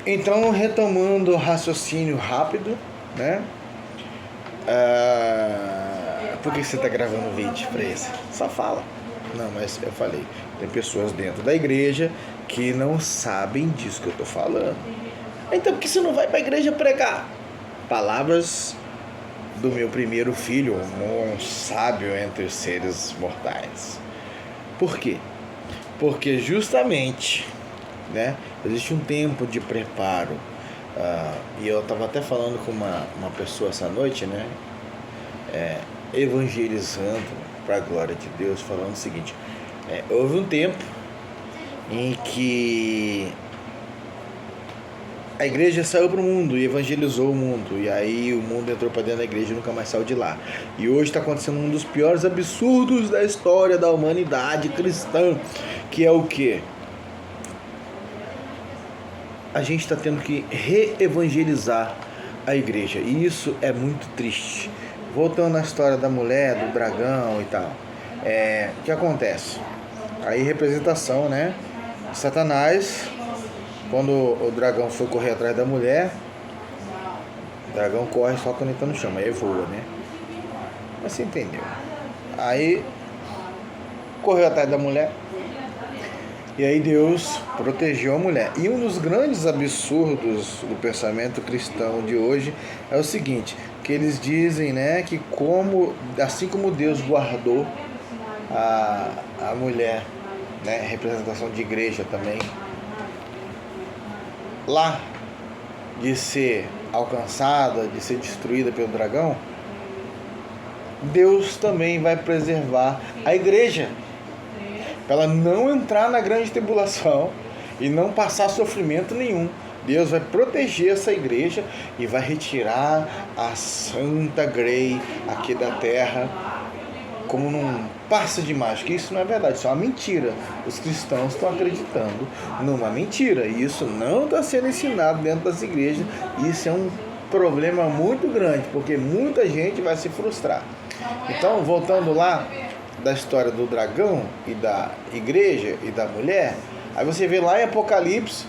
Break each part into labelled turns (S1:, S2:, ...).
S1: Então, retomando o raciocínio rápido, né? Por que você está gravando vídeo para isso? Só fala. Não, mas eu falei, tem pessoas dentro da igreja que não sabem disso que eu estou falando. Então, por que você não vai para a igreja pregar? Palavras do meu primeiro filho, um sábio entre os seres mortais. Por quê? Porque justamente, né, existe um tempo de preparo. E eu estava até falando com uma pessoa essa noite, né, evangelizando para a glória de Deus, falando o seguinte: houve um tempo em que a igreja saiu para o mundo e evangelizou o mundo, e aí o mundo entrou para dentro da igreja e nunca mais saiu de lá. E hoje está acontecendo um dos piores absurdos da história da humanidade cristã, que é o quê? A gente está tendo que re-evangelizar a igreja, e isso é muito triste. Voltando à história da mulher, do dragão e tal, o que acontece? Aí representação, né? Satanás, quando o dragão foi correr atrás da mulher, o dragão corre só quando ele está no chão, aí voa, né? Mas você entendeu? Aí correu atrás da mulher, e aí Deus protegeu a mulher. E um dos grandes absurdos do pensamento cristão de hoje é o seguinte, que eles dizem, né, que assim como Deus guardou a mulher, né, representação de igreja também, lá de ser alcançada, de ser destruída pelo dragão, Deus também vai preservar a igreja, para ela não entrar na grande tribulação e não passar sofrimento nenhum. Deus vai proteger essa igreja e vai retirar a Santa Grey aqui da terra como num passe de mágica. Isso não é verdade, isso é uma mentira. Os cristãos estão acreditando numa mentira e isso não está sendo ensinado dentro das igrejas. Isso é um problema muito grande, porque muita gente vai se frustrar. Então, voltando lá da história do dragão e da igreja e da mulher, aí você vê lá em Apocalipse,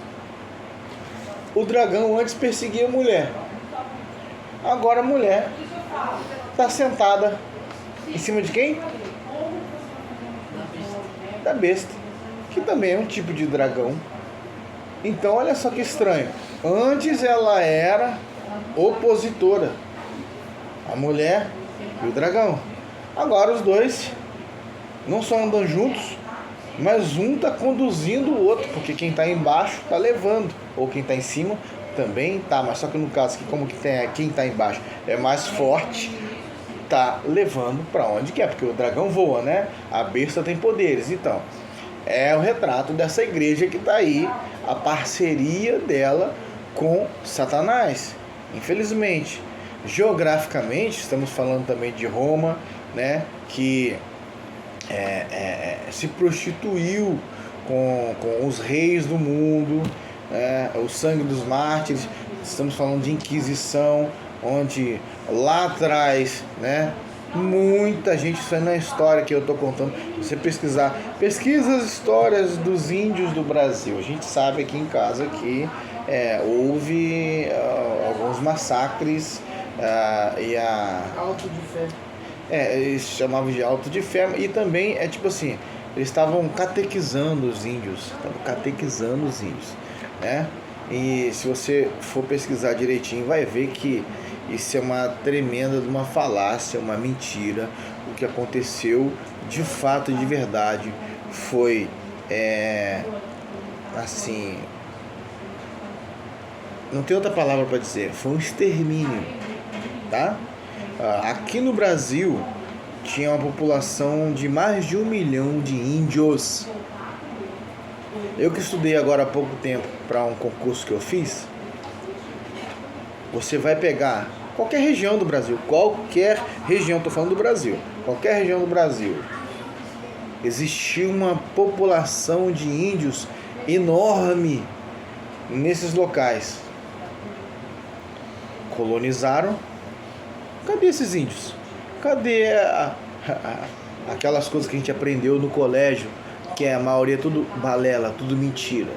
S1: o dragão antes perseguia a mulher, agora a mulher está sentada em cima de quem? Da besta, que também é um tipo de dragão. Então olha só que estranho, antes ela era opositora, a mulher e o dragão, agora os dois não só andam juntos, mas um está conduzindo o outro, porque quem está embaixo está levando, ou quem está em cima também está, mas só que no caso que como que tem quem está embaixo é mais forte, está levando para onde quer, porque o dragão voa, né? A besta tem poderes. Então é o retrato dessa igreja que está aí, a parceria dela com Satanás. Infelizmente, geograficamente, estamos falando também de Roma, né? Que se prostituiu com os reis do mundo, o sangue dos mártires. Estamos falando de Inquisição, onde lá atrás, né, muita gente, isso é na história que eu estou contando, você pesquisa as histórias dos índios do Brasil. A gente sabe aqui em casa que houve alguns massacres
S2: Auto de fé.
S1: Eles chamavam de auto de fé, e também tipo assim, eles estavam catequizando os índios, né? E se você for pesquisar direitinho, vai ver que isso é uma tremenda de uma falácia, uma mentira. O que aconteceu de fato e de verdade foi assim, não tem outra palavra para dizer, foi um extermínio, tá? Aqui no Brasil tinha uma população de mais de 1 milhão de índios. Eu que estudei agora há pouco tempo para um concurso que eu fiz, você vai pegar qualquer região do Brasil, estou falando do Brasil, qualquer região do Brasil, existia uma população de índios enorme nesses locais. Colonizaram. Cadê esses índios? Cadê aquelas coisas que a gente aprendeu no colégio, que a maioria é tudo balela, tudo mentira?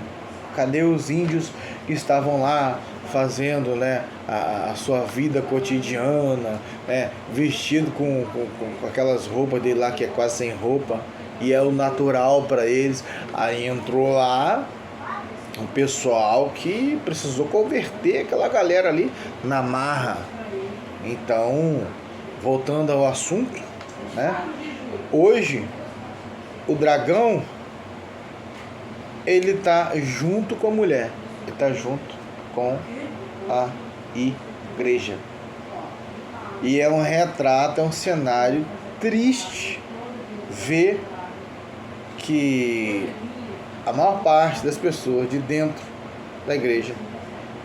S1: Cadê os índios estavam lá fazendo, né, a sua vida cotidiana, vestido com aquelas roupas dele lá que é quase sem roupa, e é o natural para eles. Aí entrou lá um pessoal que precisou converter aquela galera ali na marra. Então, voltando ao assunto, né? Hoje o dragão, ele tá junto com a mulher, ele tá junto com a igreja. E é um retrato, é um cenário triste ver que a maior parte das pessoas de dentro da igreja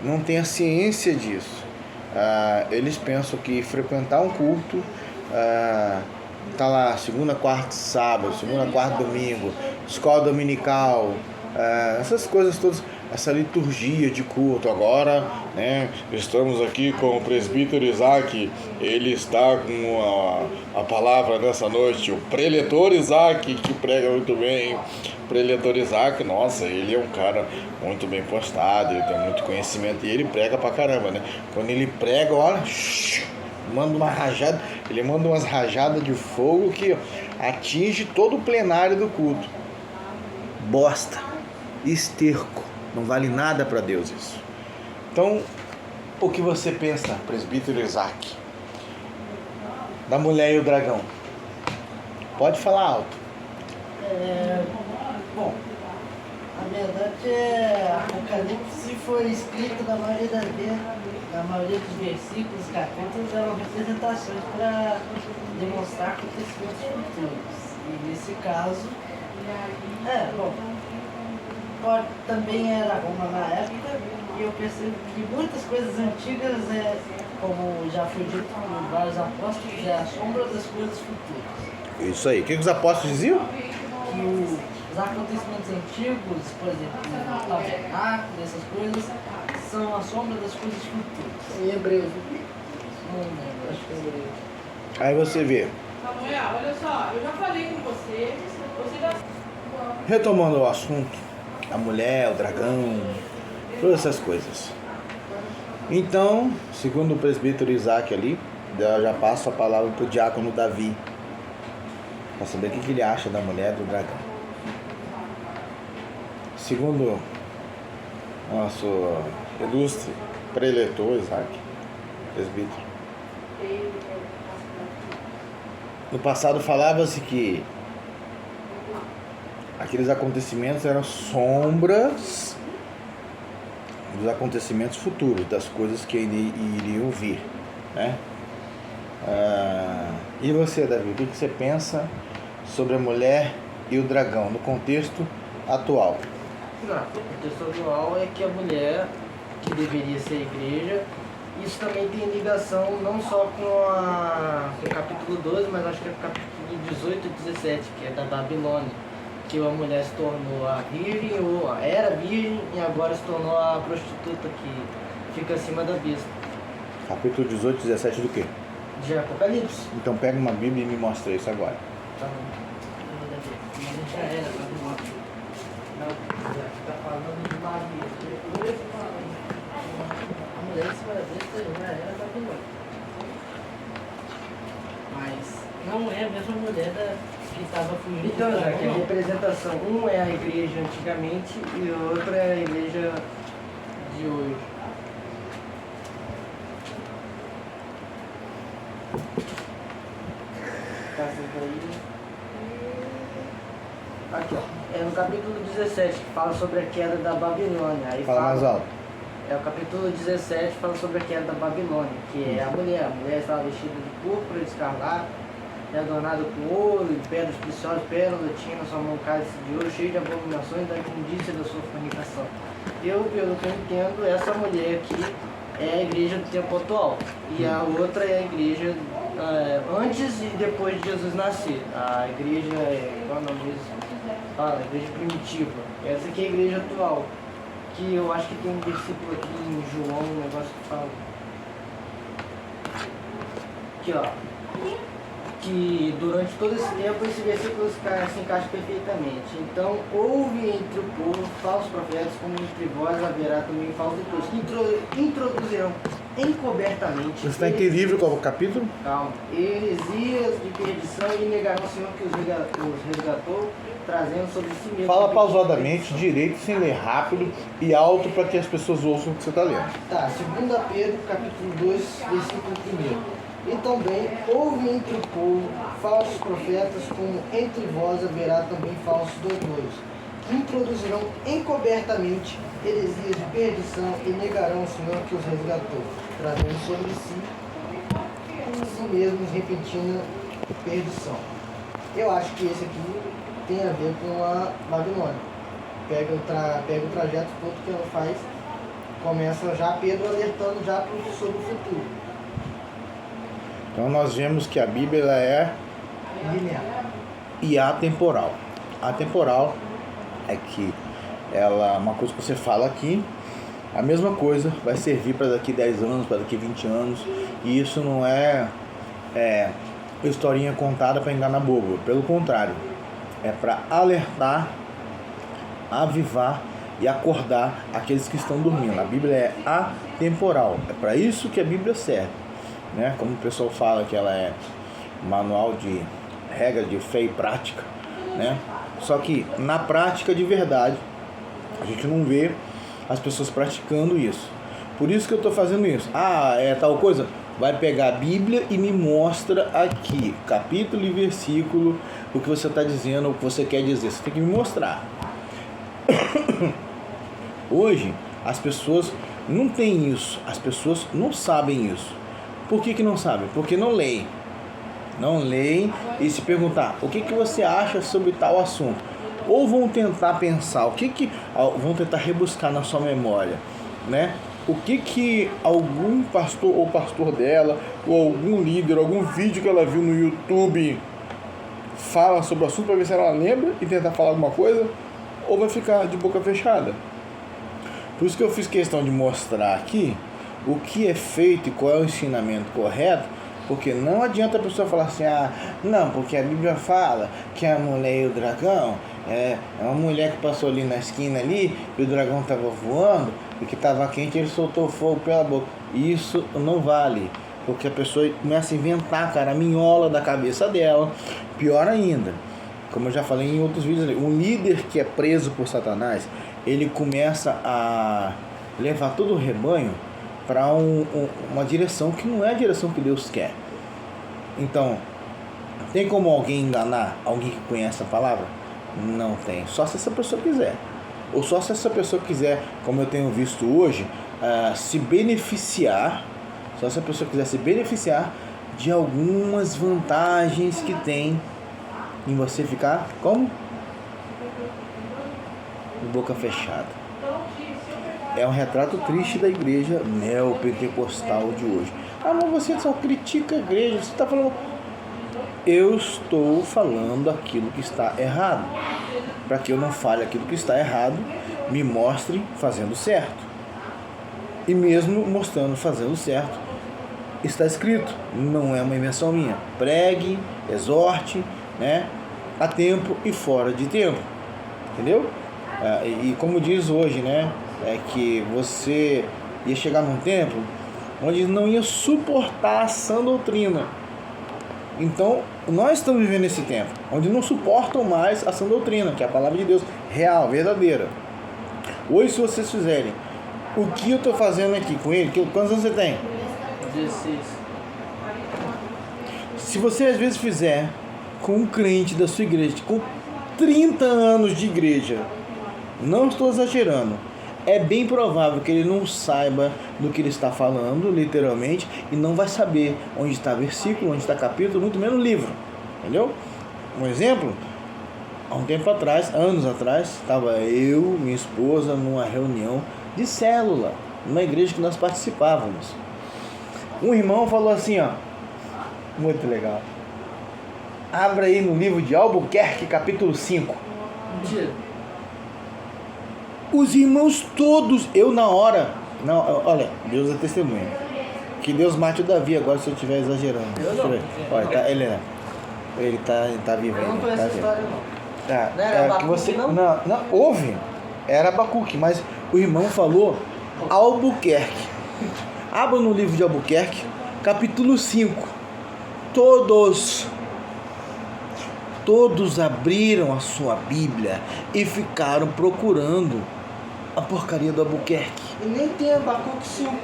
S1: não tem a ciência disso. Eles pensam que frequentar um culto, tá lá segunda, quarta, sábado, segunda, quarta, domingo, escola dominical, essas coisas todas, essa liturgia de culto. Agora, né, estamos aqui com o presbítero Isaac, ele está com a palavra nessa noite, o preletor Isaac, que prega muito bem. O preletor Isaac, nossa, ele é um cara muito bem postado, ele tem muito conhecimento e ele prega pra caramba, né? Quando ele prega, olha, manda uma rajada, ele manda umas rajadas de fogo que atinge todo o plenário do culto. Bosta, esterco, não vale nada para Deus isso. Então, o que você pensa, presbítero Isaac, da mulher e o dragão? Pode falar alto.
S2: Bom, a verdade Apocalipse foi escrito na maioria das vezes, na maioria dos versículos, capítulos, eram representações para demonstrar acontecimentos futuros. E nesse caso, também era Roma na época, e eu percebo que muitas coisas antigas, como já foi dito por vários apóstolos, é a sombra das coisas futuras.
S1: Isso aí. O que os apóstolos diziam?
S2: Que os acontecimentos antigos, por exemplo, o tabernáculo, essas coisas, são a sombra das coisas futuras.
S3: Em Hebreus.
S2: Não lembro, acho que é Hebreus.
S1: Aí você vê.
S3: Samuel, olha só, eu já falei com você já...
S1: Retomando o assunto, a mulher, o dragão, todas essas coisas. Então, segundo o presbítero Isaac ali, eu já passo a palavra para o diácono Davi, para saber o que ele acha da mulher do dragão. Segundo nosso ilustre preletor Isaac, presbítero, no passado falava-se que aqueles acontecimentos eram sombras dos acontecimentos futuros, das coisas que iriam vir, né? E você, Davi, o que você pensa sobre a mulher e o dragão no contexto atual?
S2: Não, o contexto atual é que a mulher, que deveria ser a igreja, isso também tem ligação não só com o capítulo 12, mas acho que é o capítulo 18 e 17, que é da Babilônia, que a mulher se tornou a virgem, ou era virgem, e agora se tornou a prostituta que fica acima da besta.
S1: Capítulo 18 e 17 do quê?
S2: De Apocalipse.
S1: Então pega uma Bíblia e me mostra isso agora.
S2: Tá bom. Já era Babilônia. Não, já está falando de Maria. A mulher em cima da besta já era Babilônia. Mas não é a mesma mulher que estava fugindo. Então, já que a representação, um é a igreja antigamente e o outro é a igreja de hoje. Aqui, ó. É no capítulo 17 que fala sobre a queda da Babilônia. Aí
S1: Fala mais alto.
S2: É o capítulo 17 fala sobre a queda da Babilônia, que é a mulher. A mulher estava vestida de púrpura, de escarlate, adornada com ouro e pedras preciosas, pérolas, tinha na sua mão cálice de ouro, cheio de abominações da imundícia da sua fornicação. Pelo que eu entendo, essa mulher aqui é a igreja do tempo atual. E a outra é a igreja antes e depois de Jesus nascer. A igreja, qual é o nome disso? Fala, a igreja primitiva. Essa aqui é a igreja atual. Que eu acho que tem um versículo aqui em João, um negócio que fala. Aqui, ó. que durante todo esse tempo esse versículo se encaixa perfeitamente. Então, houve entre o povo falsos profetas, como entre vós haverá também falsos doutores, que introduzirão encobertamente.
S1: Você está em que livro, qual é o capítulo?
S2: Calma. Heresias de perdição e negarão o Senhor que os resgatou, trazendo sobre si mesmo.
S1: Fala pausadamente, direito, sem ler rápido e alto para que as pessoas ouçam o que você está lendo.
S2: Tá, 2 Pedro, capítulo 2, versículo 1. E também houve entre o povo falsos profetas, como entre vós haverá também falsos doutores, que introduzirão encobertamente heresias de perdição e negarão o Senhor que os resgatou, trazendo sobre si mesmos repentina perdição. Eu acho que esse aqui tem a ver com a Babilônia. Pega o trajeto todo que ela faz, começa já Pedro alertando já sobre o futuro.
S1: Então nós vemos que a Bíblia ela é
S2: Linear.
S1: e atemporal. Atemporal é que ela, uma coisa que você fala aqui, a mesma coisa vai servir para daqui 10 anos, para daqui 20 anos, e isso não é historinha contada para enganar bobo, pelo contrário, é para alertar, avivar e acordar aqueles que estão dormindo. A Bíblia é atemporal, é para isso que a Bíblia serve, né? Como o pessoal fala que ela é manual de regra de fé e prática, né? Só que na prática de verdade a gente não vê as pessoas praticando isso. Por isso que eu estou fazendo isso. É tal coisa? Vai pegar a Bíblia e me mostra aqui, capítulo e versículo, o que você está dizendo, o que você quer dizer. Você tem que me mostrar. Hoje as pessoas não têm isso, as pessoas não sabem isso. Por que não sabem? Porque não leem. Não leem e se perguntar o que você acha sobre tal assunto. Ou vão tentar pensar, vão tentar rebuscar na sua memória, né? O que algum pastor ou pastor dela, ou algum líder, algum vídeo que ela viu no YouTube fala sobre o assunto para ver se ela lembra e tentar falar alguma coisa, ou vai ficar de boca fechada. Por isso que eu fiz questão de mostrar aqui o que é feito e qual é o ensinamento correto, porque não adianta a pessoa falar assim, não, porque a Bíblia fala que a mulher e o dragão é uma mulher que passou ali na esquina ali e o dragão estava voando e que estava quente, ele soltou fogo pela boca. Isso não vale, porque a pessoa começa a inventar caraminhola da cabeça dela. Pior ainda, como eu já falei em outros vídeos ali, um líder que é preso por Satanás, ele começa a levar todo o rebanho para uma direção que não é a direção que Deus quer. Então, tem como alguém enganar alguém que conhece a palavra? Não tem, só se essa pessoa quiser. Ou só se essa pessoa quiser, como eu tenho visto hoje, se beneficiar, só se a pessoa quiser se beneficiar de algumas vantagens que tem em você ficar como? De boca fechada. É um retrato triste da igreja neopentecostal de hoje. Mas você só critica a igreja, você está falando... Eu estou falando aquilo que está errado. Para que eu não fale aquilo que está errado, me mostre fazendo certo. E mesmo mostrando fazendo certo, está escrito, não é uma invenção minha. Pregue, exorte, né? A tempo e fora de tempo. Entendeu? E como diz hoje, né? É que você ia chegar num tempo onde não ia suportar a sã doutrina. Então, nós estamos vivendo esse tempo onde não suportam mais a sã doutrina, que é a palavra de Deus, real, verdadeira. Hoje, se vocês fizerem o que eu estou fazendo aqui com ele, quantos anos você tem?
S2: 16.
S1: Se você às vezes fizer com um crente da sua igreja, com 30 anos de igreja, não estou exagerando, é bem provável que ele não saiba do que ele está falando, literalmente, e não vai saber onde está versículo, onde está capítulo, muito menos livro. Entendeu? Um exemplo, há um tempo atrás, anos atrás, estava eu, minha esposa, numa reunião de célula, numa igreja que nós participávamos. Um irmão falou assim, muito legal. Abra aí no livro de Albuquerque, capítulo 5.
S2: Mentira.
S1: Os irmãos todos, eu na hora, não, olha, Deus é testemunha. Que Deus mate o Davi agora se eu estiver exagerando.
S2: Eu não.
S1: Olha, tá, Helena, Ele tá vivendo.
S2: Eu não conheço
S1: tá
S2: essa
S1: vivo.
S2: história, não.
S1: Tá,
S2: Não era
S1: que
S2: Abacuque,
S1: você
S2: não?
S1: não houve. Era Abacuque, mas o irmão falou Albuquerque. Abra no livro de Albuquerque, capítulo 5. Todos abriram a sua Bíblia e ficaram procurando a porcaria do Albuquerque.
S2: E nem tem Abacuque 5.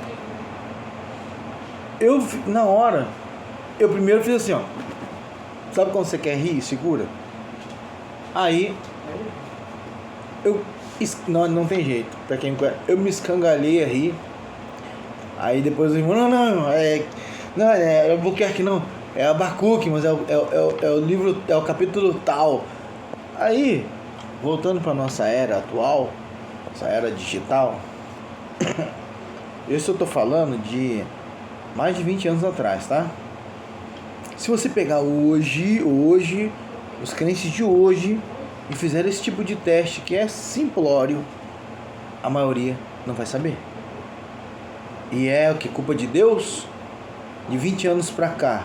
S1: Na hora, eu primeiro fiz assim, ó. Sabe quando você quer rir? Segura. Aí, não tem jeito. Pra quem não conhece, eu me escangalhei a rir. Aí depois o irmão, não é Albuquerque não. É Abacuque, mas é o livro, é o capítulo tal. Aí, voltando para nossa era atual, essa era digital, isso eu tô falando de mais de 20 anos atrás, tá? Se você pegar hoje, os crentes de hoje, e fizer esse tipo de teste, que é simplório, a maioria não vai saber. E é o que? Culpa de Deus? De 20 anos pra cá,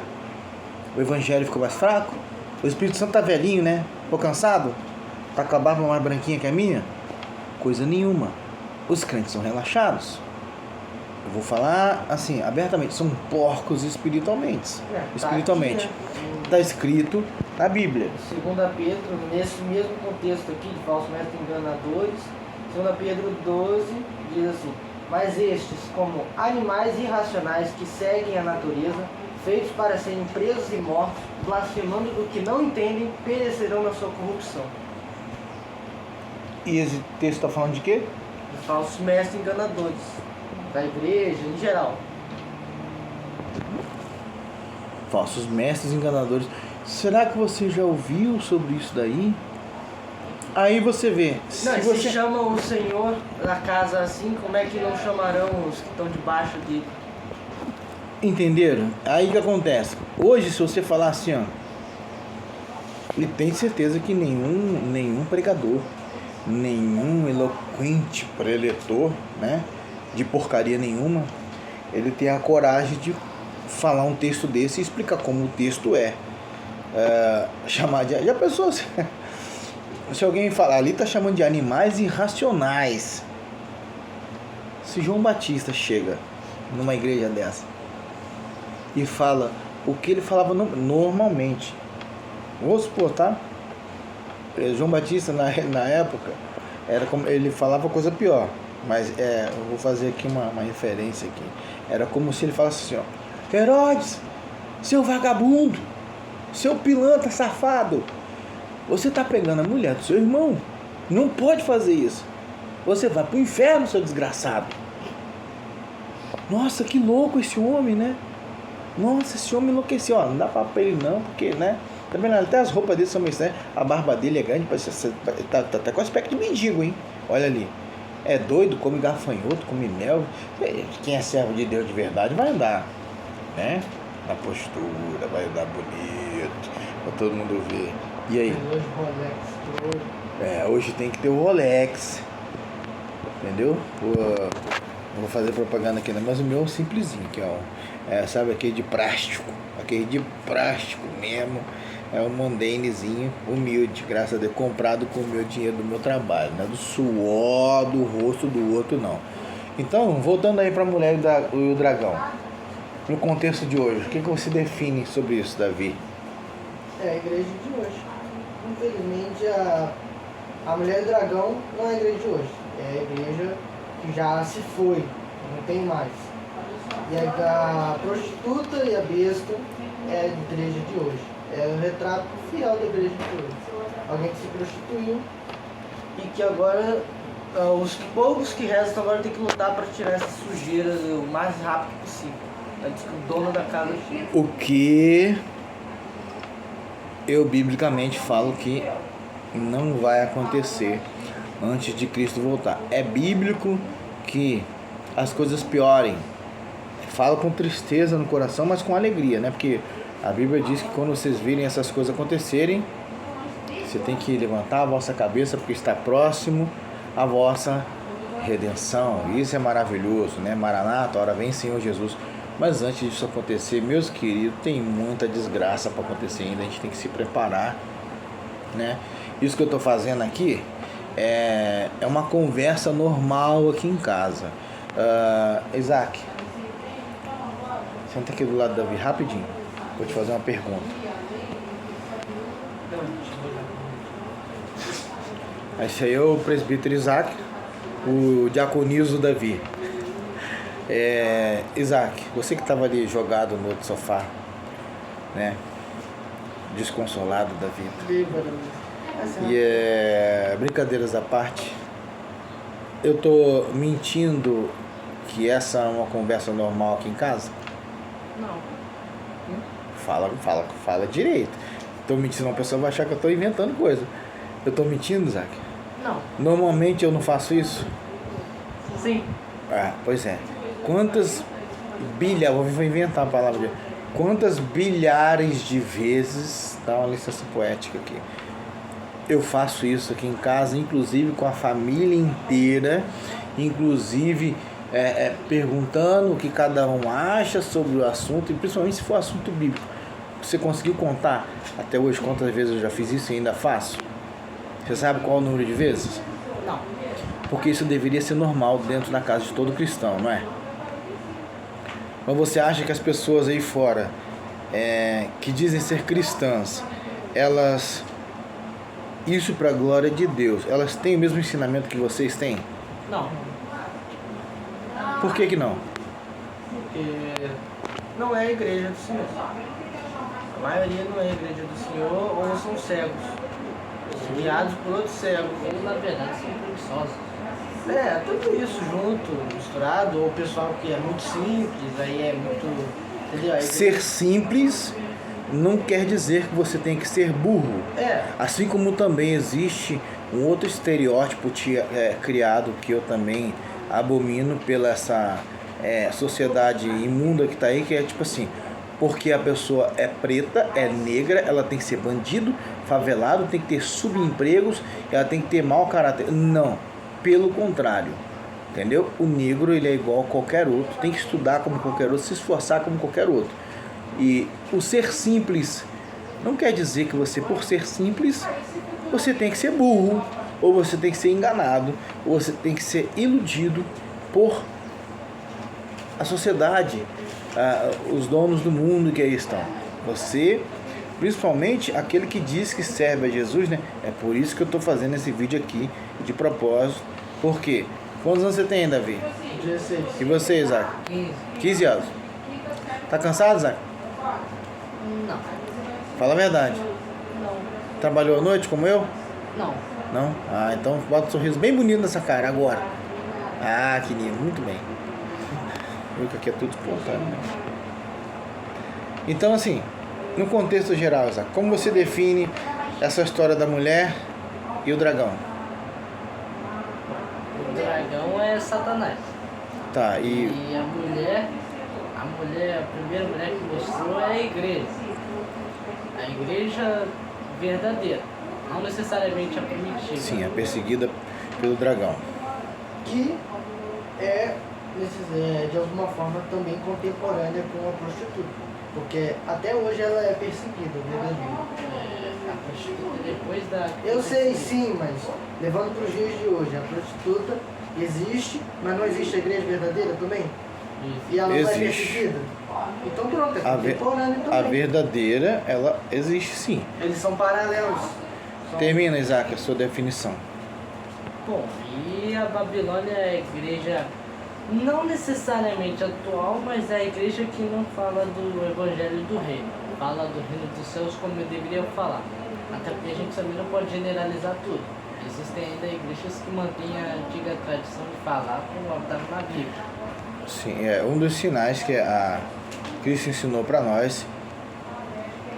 S1: o evangelho ficou mais fraco? O Espírito Santo tá velhinho, né? Ficou cansado? Tá com a barba mais branquinha que a minha? Coisa nenhuma. Os crentes são relaxados. Eu vou falar assim, abertamente, são porcos espiritualmente. Espiritualmente. Está escrito na Bíblia.
S2: 2 Pedro, nesse mesmo contexto aqui de falsos mestres enganadores, 2 Pedro 12 diz assim: mas estes, como animais irracionais que seguem a natureza, feitos para serem presos e mortos, blasfemando do que não entendem, perecerão na sua corrupção.
S1: E esse texto está falando de quê?
S2: De falsos mestres enganadores, da igreja em geral.
S1: Falsos mestres enganadores. Será que você já ouviu sobre isso daí? Aí você vê.
S2: Não, se chamam o Senhor na casa assim, como é que não chamarão os que estão debaixo dele?
S1: Entenderam? Aí o que acontece? Hoje, se você falar assim, ó, e tem certeza que nenhum pregador, nenhum eloquente preletor, né, de porcaria nenhuma, ele tem a coragem de falar um texto desse e explicar como o texto chamar de... Já pensou se alguém falar ali, tá chamando de animais irracionais? Se João Batista chega numa igreja dessa e fala o que ele falava normalmente, vamos supor, tá? João Batista na época era como ele falava coisa pior, mas eu vou fazer aqui uma referência aqui. Era como se ele falasse assim, ó: Herodes, seu vagabundo, seu pilantra safado, você tá pegando a mulher do seu irmão, não pode fazer isso, você vai pro inferno, seu desgraçado. Nossa, que louco esse homem, né? Nossa, esse homem enlouqueceu. Ó, não dá pra ele não, porque, né? Tá vendo? Até as roupas dele são meio estranhas. A barba dele é grande, tá até com aspecto de mendigo, hein? Olha ali. É doido, come gafanhoto, come mel. Quem é servo de Deus de verdade vai andar, né? Na postura, vai andar bonito, pra todo mundo ver. E aí?
S2: Hoje Rolex,
S1: Hoje tem que ter o Rolex. Entendeu? Não vou fazer propaganda aqui não, mas o meu é um simplesinho aqui, ó. Sabe, aquele de plástico. Aquele de plástico mesmo. É um mondainezinho, humilde, graças a Deus, comprado com o meu dinheiro do meu trabalho, não é do suor do rosto do outro, não. Então, voltando aí para a mulher e o dragão, no contexto de hoje, o que você define sobre isso, Davi?
S2: É a igreja de hoje. Infelizmente, a mulher e o dragão não é a igreja de hoje. É a igreja que já se foi, não tem mais. E a prostituta e a besta é a igreja de hoje. É o retrato fiel da igreja de hoje. Alguém que se prostituiu e que agora, os poucos que restam agora tem que lutar para tirar essa sujeira o mais rápido possível. Antes que o dono da casa chegue.
S1: O que eu biblicamente falo que não vai acontecer antes de Cristo voltar. É bíblico que as coisas piorem. Falo com tristeza no coração, mas com alegria, né? Porque a Bíblia diz que quando vocês virem essas coisas acontecerem, você tem que levantar a vossa cabeça, porque está próximo a vossa redenção. Isso é maravilhoso, né? Maranata, ora vem Senhor Jesus. Mas antes disso acontecer, meus queridos, tem muita desgraça para acontecer ainda. A gente tem que se preparar, né? Isso que eu estou fazendo aqui é uma conversa normal aqui em casa. Isaac, senta aqui do lado do Davi rapidinho. Vou te fazer uma pergunta. Esse aí é o presbítero Isaac, o diaconismo Davi. Isaac, você que estava ali jogado no outro sofá, né? Desconsolado da vida. E brincadeiras à parte, eu tô mentindo que essa é uma conversa normal aqui em casa?
S2: Não.
S1: Fala direito. Tô mentindo, a pessoa vai achar que eu tô inventando coisa. Eu tô mentindo, Isaac?
S2: Não.
S1: Normalmente eu não faço isso?
S2: Sim.
S1: Pois é. Quantas bilhares, vou inventar a palavra, quantas bilhares de vezes, dá uma licença poética aqui, eu faço isso aqui em casa, inclusive com a família inteira, inclusive perguntando o que cada um acha sobre o assunto, e principalmente se for assunto bíblico. Você conseguiu contar até hoje quantas vezes eu já fiz isso e ainda faço? Você sabe qual é o número de vezes?
S2: Não.
S1: Porque isso deveria ser normal dentro da casa de todo cristão, não é? Mas você acha que as pessoas aí fora que dizem ser cristãs, elas, isso para a glória de Deus, elas têm o mesmo ensinamento que vocês têm?
S2: Não.
S1: Por que não?
S2: Porque não é a igreja do Senhor. A maioria não é a igreja do Senhor, ou são cegos, guiados por outros cegos. Eles, na verdade, são preguiçosos. Tudo isso junto, misturado, ou o pessoal que é muito simples, aí é muito... Entendeu? Aí
S1: Ser simples não quer dizer que você tem que ser burro. Assim como também existe um outro estereótipo criado, que eu também abomino pela essa sociedade imunda que está aí, que é tipo assim, porque a pessoa é preta, é negra, ela tem que ser bandido, favelado, tem que ter subempregos, ela tem que ter mau caráter. Não, pelo contrário, entendeu? O negro, ele é igual a qualquer outro, tem que estudar como qualquer outro, se esforçar como qualquer outro. E o ser simples não quer dizer que você, por ser simples, você tem que ser burro, ou você tem que ser enganado, ou você tem que ser iludido por a sociedade, os donos do mundo que aí estão. Você, principalmente aquele que diz que serve a Jesus, né? É por isso que eu estou fazendo esse vídeo aqui, de propósito. Por quê? Quantos anos você tem, Davi?
S2: 16.
S1: E você, Isaac?
S2: 15.
S1: 15 anos. Tá cansado, Isaac?
S2: Não.
S1: Fala a verdade.
S2: Não.
S1: Trabalhou à noite como eu?
S2: Não.
S1: Não? Então bota um sorriso bem bonito nessa cara agora. Que lindo, muito bem. Viu que aqui é tudo espontâneo, né? Então, assim, no contexto geral, Isaac, como você define essa história da mulher e o dragão?
S2: O dragão é Satanás.
S1: Tá,
S2: E a mulher, a primeira mulher que mostrou é a igreja. A igreja verdadeira, não necessariamente a primitiva.
S1: Sim, é perseguida pelo dragão.
S2: Que é, de alguma forma, também contemporânea com a prostituta. Porque até hoje ela é perseguida, verdadeira. A prostituta depois da... Eu sei, sim, mas levando para os dias de hoje, a prostituta existe, mas não existe a igreja verdadeira também? E ela não é perseguida? Então pronto, é contemporânea também.
S1: A verdadeira, ela existe sim.
S2: Eles são paralelos.
S1: Termina, Isaac, a sua definição.
S2: Bom, e a Babilônia é a igreja não necessariamente atual, mas é a igreja que não fala do evangelho do reino. Fala do reino dos céus como eu deveria falar. Até porque a gente também não pode generalizar tudo. Existem ainda igrejas que mantêm a antiga tradição de falar como está na Bíblia.
S1: Sim, é um dos sinais que a Cristo ensinou para nós,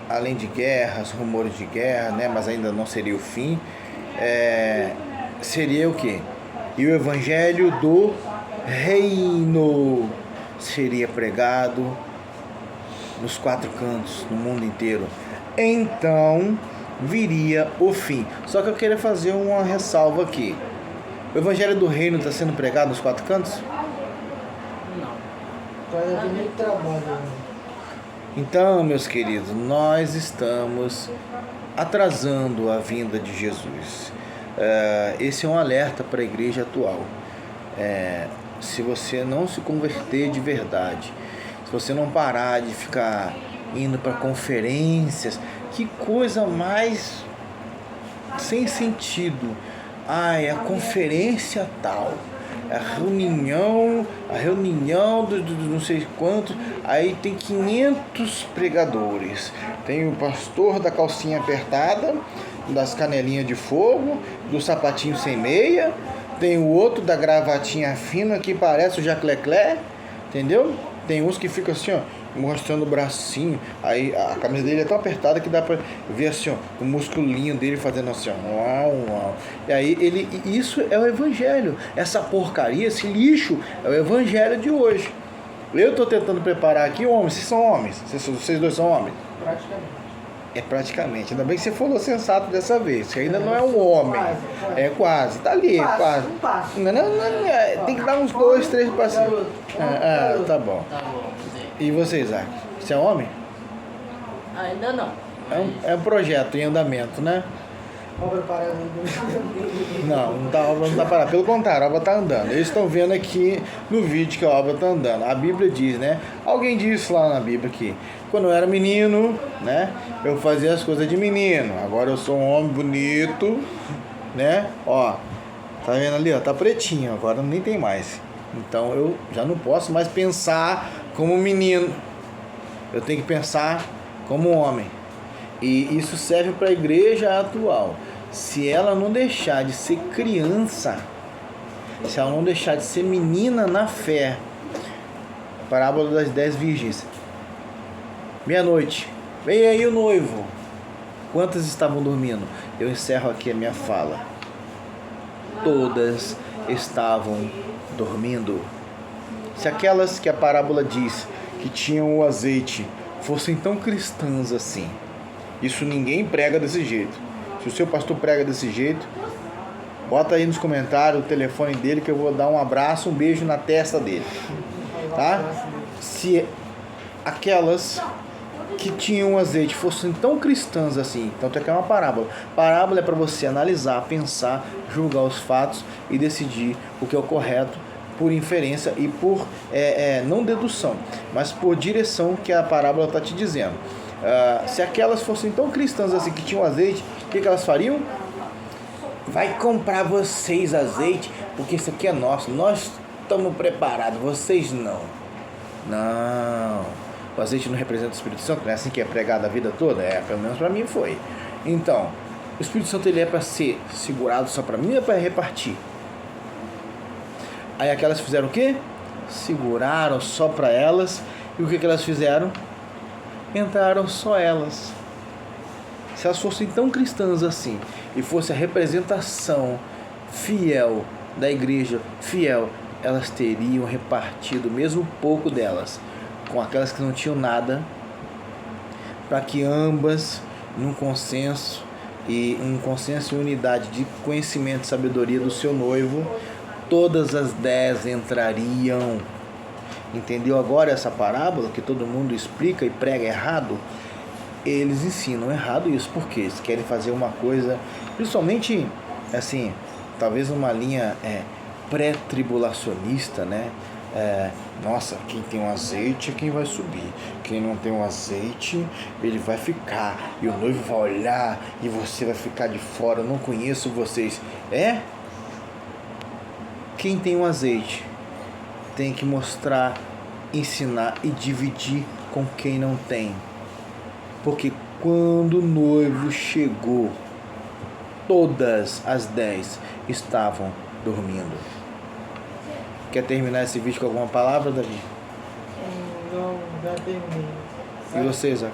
S1: além de guerras, rumores de guerra, né, mas ainda não seria o fim, seria o quê? E o evangelho do reino seria pregado nos 4 cantos, no mundo inteiro. Então viria o fim. Só que eu queria fazer uma ressalva aqui. O evangelho do reino está sendo pregado nos 4 cantos?
S2: Não. Vai ter muito trabalho. Né?
S1: Então, meus queridos, nós estamos atrasando a vinda de Jesus. Esse é um alerta para a igreja atual. Se você não se converter de verdade, se você não parar de ficar indo para conferências, que coisa mais sem sentido. É a conferência tal, a reunião do não sei quantos, aí tem 500 pregadores, tem o pastor da calcinha apertada, das canelinhas de fogo, do sapatinho sem meia, tem o outro da gravatinha fina que parece o Jacques Leclerc, entendeu? Tem uns que ficam assim, ó, mostrando o bracinho, aí a camisa dele é tão apertada que dá pra ver assim, ó, o musculinho dele fazendo assim, ó, uau. E aí isso é o evangelho, essa porcaria, esse lixo é o evangelho de hoje. Eu tô tentando preparar aqui homens, vocês são homens, vocês dois são homens? Praticamente, ainda bem que você falou sensato dessa vez, que ainda não é um homem, quase, tá ali, quase. Não, tem que dar uns 2, 3 passinhos. Tá bom. E você, Isaac? Você é homem?
S2: Ainda não.
S1: É um projeto em andamento, né?
S2: Obra parada.
S1: A obra não tá parada. Pelo contrário, a obra tá andando. Eles estão vendo aqui no vídeo que a obra tá andando. A Bíblia diz, né? Alguém disse lá na Bíblia que quando eu era menino, né? Eu fazia as coisas de menino. Agora eu sou um homem bonito, né? Ó, tá vendo ali, ó? Tá pretinho. Agora nem tem mais. Então eu já não posso mais pensar como menino. Eu tenho que pensar como homem. E isso serve para a igreja atual. Se ela não deixar de ser criança, se ela não deixar de ser menina na fé, a parábola das 10 virgens. Meia-noite, vem aí o noivo. Quantas estavam dormindo? Eu encerro aqui a minha fala. Todas estavam dormindo. Se aquelas que a parábola diz que tinham o azeite fossem tão cristãs assim, isso ninguém prega desse jeito. Se o seu pastor prega desse jeito, bota aí nos comentários o telefone dele que eu vou dar um abraço, um beijo na testa dele, tá? Se aquelas que tinham azeite fossem tão cristãs assim, tanto é que é uma parábola. Parábola é para você analisar, pensar, julgar os fatos e decidir o que é o correto por inferência e por, não dedução, mas por direção que a parábola está te dizendo. Se aquelas fossem tão cristãs assim que tinham azeite, o que elas fariam? Vai comprar vocês azeite, porque isso aqui é nosso, nós estamos preparados, vocês não. Não, o azeite não representa o Espírito Santo, não é assim que é pregado a vida toda? Pelo menos para mim foi. Então, o Espírito Santo ele é para ser segurado só para mim ou é para repartir? Aí aquelas fizeram o quê? Seguraram só para elas. E o que elas fizeram? Entraram só elas. Se elas fossem tão cristãs assim e fosse a representação fiel da igreja, fiel, elas teriam repartido mesmo pouco delas com aquelas que não tinham nada, para que ambas, num consenso e unidade de conhecimento e sabedoria do seu noivo, todas as 10 entrariam. Entendeu agora essa parábola que todo mundo explica e prega errado? Eles ensinam errado isso, porque eles querem fazer uma coisa, principalmente, assim, talvez uma linha pré-tribulacionista, né? Nossa, quem tem um azeite é quem vai subir. Quem não tem um azeite, ele vai ficar. E o noivo vai olhar e você vai ficar de fora. Eu não conheço vocês. Quem tem um azeite tem que mostrar, ensinar e dividir com quem não tem. Porque quando o noivo chegou, todas as 10 estavam dormindo. Quer terminar esse vídeo com alguma palavra, Davi?
S2: Não, já terminei.
S1: E você, Isaac?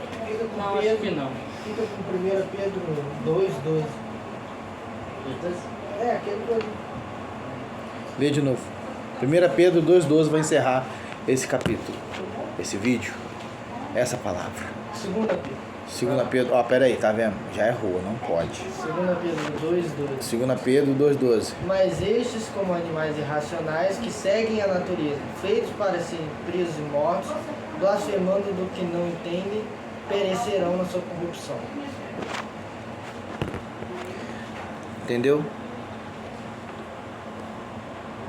S2: Não, acho que não. Fica com 1 Pedro 2:12. Aquele coisa.
S1: Lê de novo. 1 Pedro 2:12 vai encerrar esse capítulo, esse vídeo, essa palavra.
S2: 2 Pedro.
S1: Segunda Pedro, ó, pera aí, tá vendo? Já errou, não pode.
S2: 2 Pedro 2:12.
S1: Segunda Pedro 2:12.
S2: Mas estes, como animais irracionais, que seguem a natureza, feitos para serem presos e mortos, blasfemando do que não entendem, perecerão na sua corrupção.
S1: Entendeu?